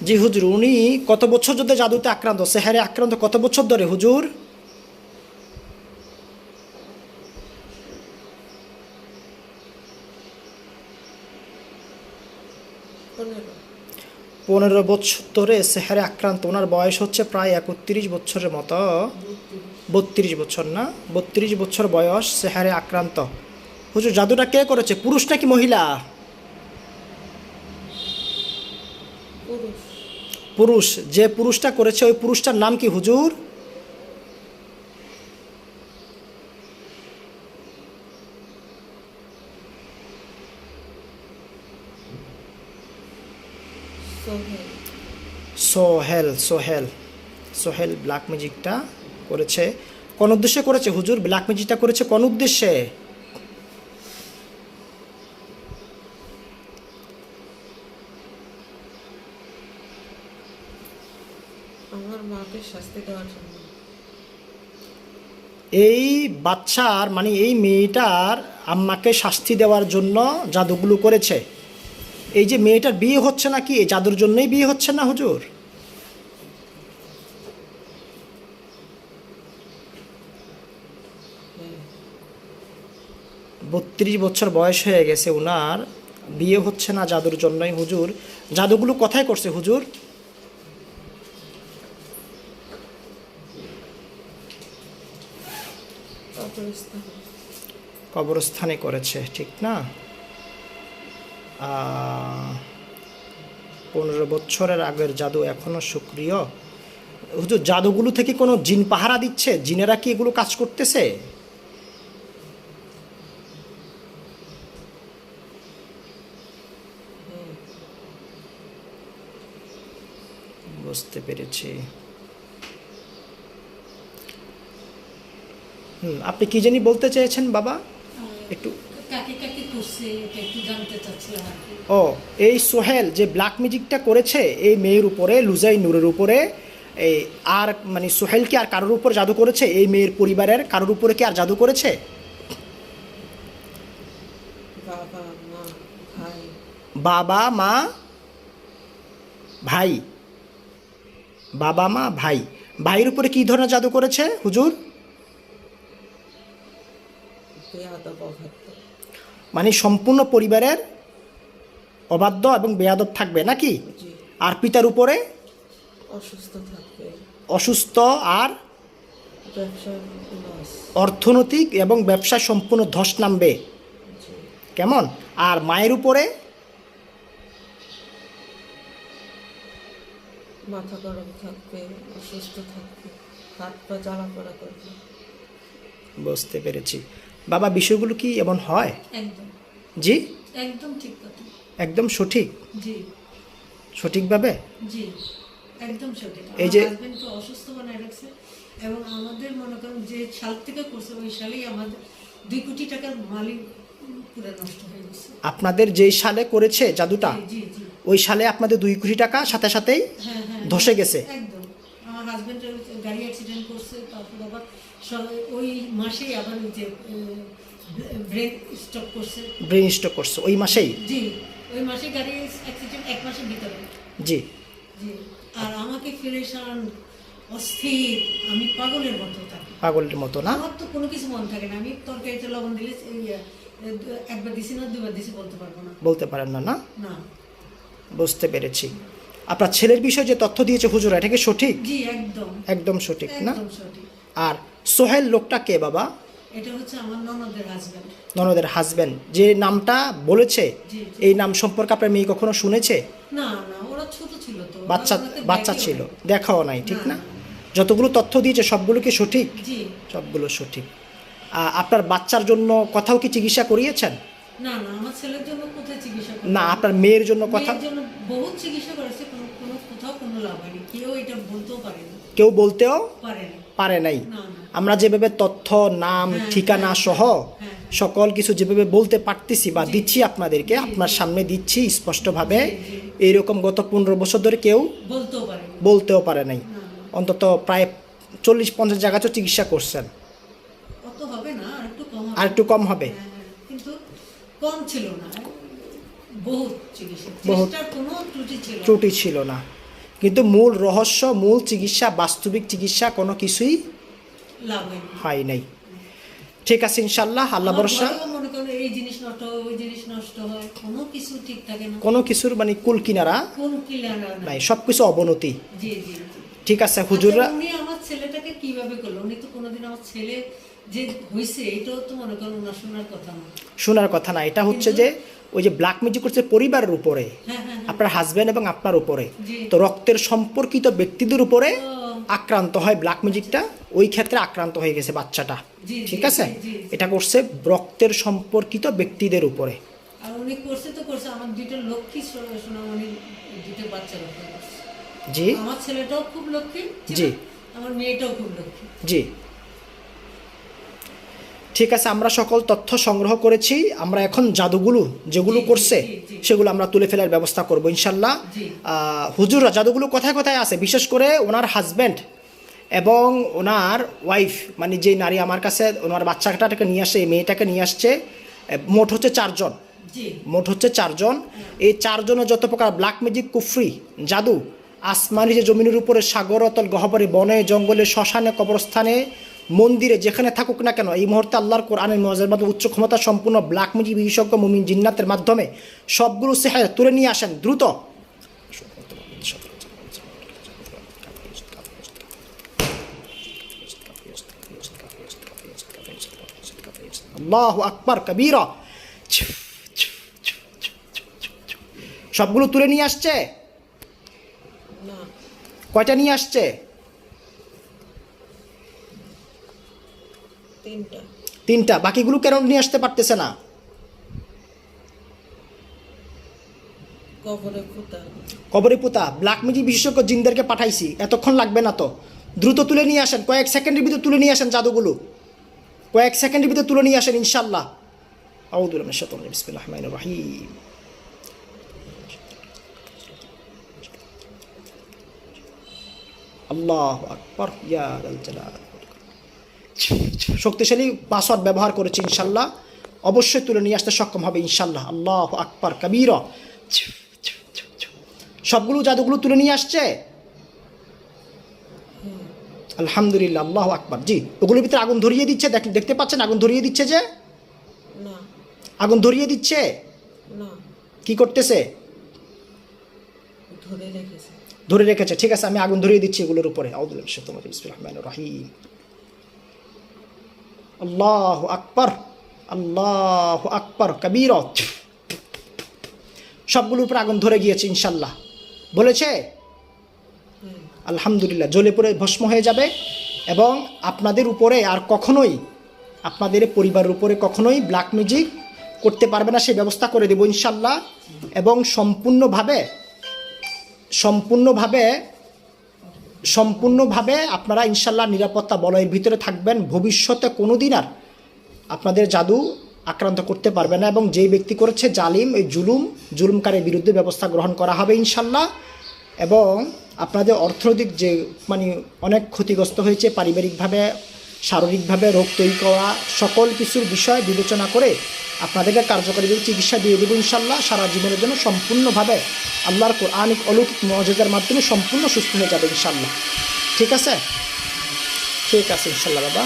জি হুজুর, উনি কত বছর ধরে জাদুতে আক্রান্ত, সেহারে আক্রান্ত কত বছর ধরে হুজুর? 15 বছর ধরে সেহারে আক্রান্ত। ওনার বয়স হচ্ছে প্রায় 31 বছরের মতো। 32 বছর না, 32 বছর বয়স, সেহারে আক্রান্ত। হুজুর, জাদুটা কে করেছে, পুরুষ নাকি মহিলা? পুরুষ। পুরুষ। যে পুরুষটা করেছে ওই পুরুষটার নাম কি হুজুর? সোহেল। সোহেল। সোহেল। সোহেল ব্ল্যাক ম্যাজিকটা করেছে। কোন উদ্দেশ্যে করেছে হুজুর? ব্ল্যাক ম্যাজিকটা করেছে কোন উদ্দেশ্যে? আমার মাকে শাস্তি দেওয়ার জন্য। এই বাচ্চার মানে এই মেয়েটার আম্মাকে শাস্তি দেওয়ার জন্য জাদুগুলো করেছে। এই যে মেয়েটার বিয়ে হচ্ছে না কি এই জাদুর জন্যই বিয়ে হচ্ছে না হুজুর? 32 বছর বয়স হয়ে গেছে উনার, বিয়ে হচ্ছে না জাদুর জন্যই হুজুর। জাদুগুলো কোথায় করছে হুজুর? কবরস্থানে। কবরস্থানে করেছে, ঠিক না? 15 বছরের আগের জাদু এখনো সক্রিয়। হুজুর, জাদুগুলো থেকে কোনো জিন পাহারা দিচ্ছে? জিনেরা কি এগুলো কাজ করতেছে? বুঝতে পেরেছি। আপনি কি জানি বলতে চেয়েছেন বাবা? একটু। কাকে কাকে করছে এটা একটু জানতে চাচ্ছিলাম আর কি। ও, এই সোহেল যে ব্ল্যাক ম্যাজিকটা করেছে এই মেয়ের উপরে, লুজাই নূরের উপরে, এই আর মানে সোহেল কি আর কারোর উপর জাদু করেছে? এই মেয়ের পরিবারের কারোর উপরে কি আর জাদু করেছে? বাবা মা ভাই। বাবা মা ভাই। বাবা মা ভাই। ভাইয়ের উপরে কি ধরনের জাদু করেছে হুজুর? বেয়াদব অবাধ্য। মানে সম্পূর্ণ পরিবারের অবাধ্য এবং বেয়াদব থাকবে নাকি? জি। আর পিতার উপরে অসুস্থ থাকবে। অসুস্থ আর ব্যবসার লস। অর্থনৈতিক এবং ব্যবসা সম্পূর্ণ ধস নামবে। জি। কেমন? আর মায়ের উপরে মাথা গরম থাকবে, অসুস্থ থাকবে, হাত পা জ্বালা পোড়া করবে। বুঝতে পেরেছি বাবা। বিষয়গুলো কি এমন হয়? একদম জি, একদম ঠিক কথা। একদম সঠিক, জি সঠিকভাবে। জি একদম সঠিক। এই আমার যে হাজবেন্ডকে অসুস্থ বানায় রাখছে এবং আমাদের মনে করেন যে সাল থেকে করছে ওই সালেই আমাদের 2 কোটি টাকার মালিক পুরো নষ্ট হয়ে গেছে। আপনাদের যেই সালে করেছে জাদুটা, জি জি জি। ওই সালে আপনাদের 2 কোটি টাকা সাথে সাথেই হ্যাঁ হ্যাঁ ধসে গেছে। একদম। আমার হাজবেন্ডের গাড়ি অ্যাক্সিডেন্ট করছে, তারপর আবার ওই মাসেই আবার ওই যে ব্রেন স্টপ করছে। ব্রেন স্ট্রোক করছে ওই মাসেই? জি, ওই মাসে গাড়ি অ্যাক্সিডেন্ট 1 মাসের ভিতরে। জি। জি। আর আমাকে ফিরেশান, অস্থির, আমি পাগলের মতো থাকি। পাগলের মতো না? আমার তো কোনো কিছু মন থাকে না। আমি তরকারিতে লবণ দিলে একবার দিছি না 2বার দিছি বলতে পারবো না। বলতে পারেন না? না, না। বুঝতে পেরেছি। আপনার ছেলের বিষয়ে যে তথ্য দিয়েছে হুজুর, এটা কি সঠিক? জি একদম। একদম সঠিক না? একদম সঠিক। আর সোহেল লোকটা কে বাবা? এটা হচ্ছে আমার ননদের হাজবেন্ড। ননদের হাজবেন্ড যে নামটা বলেছে, জি, জি। এই নাম সম্পর্কে আপনার মেয়ে কখনো শুনেছে? না না, ওরা ছোট ছিল তো। বাচ্চা ওরা ওনাকে বাচ্চা দেখেও ছিল, নাই। দেখাও নাই, ঠিক না, না? না, যতগুলো তথ্য দিয়েছে সবগুলো কি সঠিক? জি। সবগুলো সঠিক। আপনার বাচ্চার জন্য কোথাও কি চিকিৎসা করিয়েছেন? না না, আমার ছেলের জন্য কোথায় চিকিৎসা করে? না, আপনার মেয়ের জন্য কথা? মেয়ের জন্য বহুত চিকিৎসা করেছে, কোথাও কোনো লাভ হয়নি। কেউ এটা বলতেও পারেনি। কেউ বলতেও পারেনি। পারে নাই। না না। আমরা যেভাবে তথ্য, নাম, হ্যাঁ, ঠিকানা হ্যাঁ, সহ হ্যাঁ। সকল কিছু যেভাবে বলতে পারতেছি বা জি। দিচ্ছি আপনাদেরকে, জি, আপনার জি। সামনে দিচ্ছি স্পষ্টভাবে, জি, জি। এইরকম গত 15 বছর ধরে কেউ বলতেও পারেনি। বলতেও পারে নাই। না, না। অন্তত প্রায় 40-50 জায়গাতেও চিকিৎসা করছেন। অত হবে না, আর একটু কম হবে। আর একটু কম হবে? হ্যাঁ, হ্যাঁ, কিন্তু কম ছিল না। বহুত চিকিৎসা, বহুত। চেষ্টার কোনো ত্রুটি ছিল না। ত্রুটি ছিল না। কিন্তু মূল রহস্য, মূল চিকিৎসা, বাস্তবিক চিকিৎসা কোনো কিছুই লাভ হয়নি। হয় নাই। ঠিক আছে ইনশাল্লাহ, আল্লাহ আমার ভরসা। ঘরেও মনে করেন এই জিনিস নষ্ট হয়, ওই জিনিস নষ্ট হয়, কোনো কিছু ঠিক থাকে না, কোনো কিছুর মানে কুল কিনারা কোনো ক্লিয়ার নাই, সব কিছু অবনতি। জি জি জি। ঠিক আছে হুজুররা, আচ্ছা, উনি আমার ছেলেটাকে কিভাবে করলো? উনি তো কোনোদিন আমার ছেলে যে হয়েছে এটাও তো মনে করেন ওনার শোনার কথা না। শোনার কথা না, এটা হচ্ছে যে ওই যে ব্ল্যাক ম্যাজিক করছে পরিবারের উপরে, হ্যাঁ হ্যাঁ হ্যাঁ। আপনার হাজবেন্ড এবং আপনার উপরে, জি। তো রক্তের সম্পর্কিত ব্যক্তিদের উপরে ও, আক্রান্ত হয় ব্ল্যাক ম্যাজিকটা, ওই ক্ষেত্রে আক্রান্ত হয়ে গেছে বাচ্চাটা। জি, ঠিক জি, আছে, জি, জি। এটা করছে রক্তের সম্পর্কিত ব্যক্তিদের উপরে। আর উনি করছে তো করছে, আমার দুইটা লক্ষ্মী সোনামণি, দুইটা বাচ্চা রক্ষা করছে। জি আমার ছেলেটাও খুব লক্ষ্মী ছিল, জি। আমার মেয়েটাও খুব লক্ষ্মী। জি, ঠিক আছে, আমরা সকল তথ্য সংগ্রহ করেছি। আমরা এখন জাদুগুলো যেগুলো জি, জি, করছে জি, জি। সেগুলো আমরা তুলে ফেলার ব্যবস্থা করব ইনশাল্লাহ। জি। হুজুররা জাদুগুলো কোথায় কোথায় আছে, বিশেষ করে ওনার হাজব্যান্ড এবং ওনার ওয়াইফ, মানে যে নারী আমার কাছে ওনার বাচ্চাটাকে নিয়ে আসে, এই মেয়েটাকে নিয়ে আসছে, মোট হচ্ছে 4 জন। জি মোট হচ্ছে 4 জন। এই 4 জনের যত প্রকার ব্ল্যাক ম্যাজিক, কুফরি, জাদু, আসমানি যে জমিনের উপরে, সাগর, অতল, গহ্বরে, বনে, জঙ্গলে, শ্মশানে, কবরস্থানে, মন্দিরে, যেখানে থাকুক না কেন, এই মুহূর্তে আল্লাহর কোরআনের মজার মাধ্যমে উচ্চ ক্ষমতা সম্পূর্ণ ব্ল্যাক ম্যাজিক বিশেষজ্ঞ মুমিন জিন্নাতের মাধ্যমে সবগুলো সেহায় তুলে নিয়ে আসেন দ্রুত। আল্লাহু আকবার কবীরা। সবগুলো তুলে নিয়ে আসছে। না, কয়টা নিয়ে আসছে? 3টা। 3টা। বাকিগুলো কেন নিয়ে আসতে পারতেছে না? কবরে ফুটা। কবরে পোতা ব্ল্যাক ম্যাজিক বিশেষজ্ঞ জিনদেরকে পাঠাইছি, এতক্ষণ লাগবে না তো, দ্রুত তুলে নিয়ে আসেন, কয়েক সেকেন্ডের ভিতরে তুলে নিয়ে আসেন জাদুগুলো, কয়েক সেকেন্ডের ভিতরে তুলে নিয়ে আসেন ইনশাল্লাহ। আউযু বিল্লাহি মিনাশ শাইতানির রাজিম, বিসমিল্লাহির রহমানির রহিম। আল্লাহু আকবার, ইয়া আল জালাল। শক্তিশালী পাসওয়ার্ড ব্যবহার করেছি ইনশাল্লাহ, অবশ্যই তুলে নিয়ে আসতে সক্ষম হবে ইনশাল্লাহ। আল্লাহু আকবার কবীরা। সবগুলো জাদুগুলো তুলে নিয়ে আসছে আলহামদুলিল্লাহ, আল্লাহু আকবার। জি, ওগুলোর ভিতরে আগুন ধরিয়ে দিচ্ছে, দেখতে পাচ্ছেন আগুন ধরিয়ে দিচ্ছে, যে না, আগুন ধরিয়ে দিচ্ছে। না, কি করতেছে? ধরে রেখেছে। ধরে রেখেছে। ঠিক আছে, আমি আগুন ধরিয়ে দিচ্ছি এগুলোর উপরে। আউযু বিল্লাহি মিনাশ শাইতানির রাজিম, বিসমিল্লাহির রহমানির রহিম। আল্লাহু আকবার, আল্লাহু আকবার কবীরা। সবগুলোর উপরে আগুন ধরে গিয়েছে ইনশাল্লাহ, বলেছে আলহামদুলিল্লাহ, জ্বলে পড়ে ভস্ম হয়ে যাবে। এবং আপনাদের উপরে আর কখনোই, আপনাদের পরিবারের উপরে কখনোই ব্ল্যাক ম্যাজিক করতে পারবে না, সেই ব্যবস্থা করে দেব ইনশাল্লাহ। এবং সম্পূর্ণভাবে আপনারা ইনশাল্লাহ নিরাপত্তা বলয়ের ভিতরে থাকবেন। ভবিষ্যতে কোনো দিন আর আপনাদের জাদু আক্রান্ত করতে পারবে না। এবং যেই ব্যক্তি করেছে জালিম, এই জুলুমকারীর বিরুদ্ধে ব্যবস্থা গ্রহণ করা হবে ইনশাল্লাহ। এবং আপনাদের অর্থনৈতিক যে মানে অনেক ক্ষতিগ্রস্ত হয়েছে, পারিবারিকভাবে, শারীরিকভাবে রোগ তৈরি করা, সকল কিছুর বিষয় বিবেচনা করে আপনাদেরকে কার্যকরী চিকিৎসা দিয়ে দেবো ইনশাল্লাহ। সারা জীবনের জন্য সম্পূর্ণভাবে আল্লাহর কোরআনিক অলৌকিক মুআজিজার মাধ্যমে সম্পূর্ণ সুস্থ হয়ে যাবে ইনশাল্লাহ। ঠিক আছে, ঠিক আছে ইনশাল্লাহ বাবা।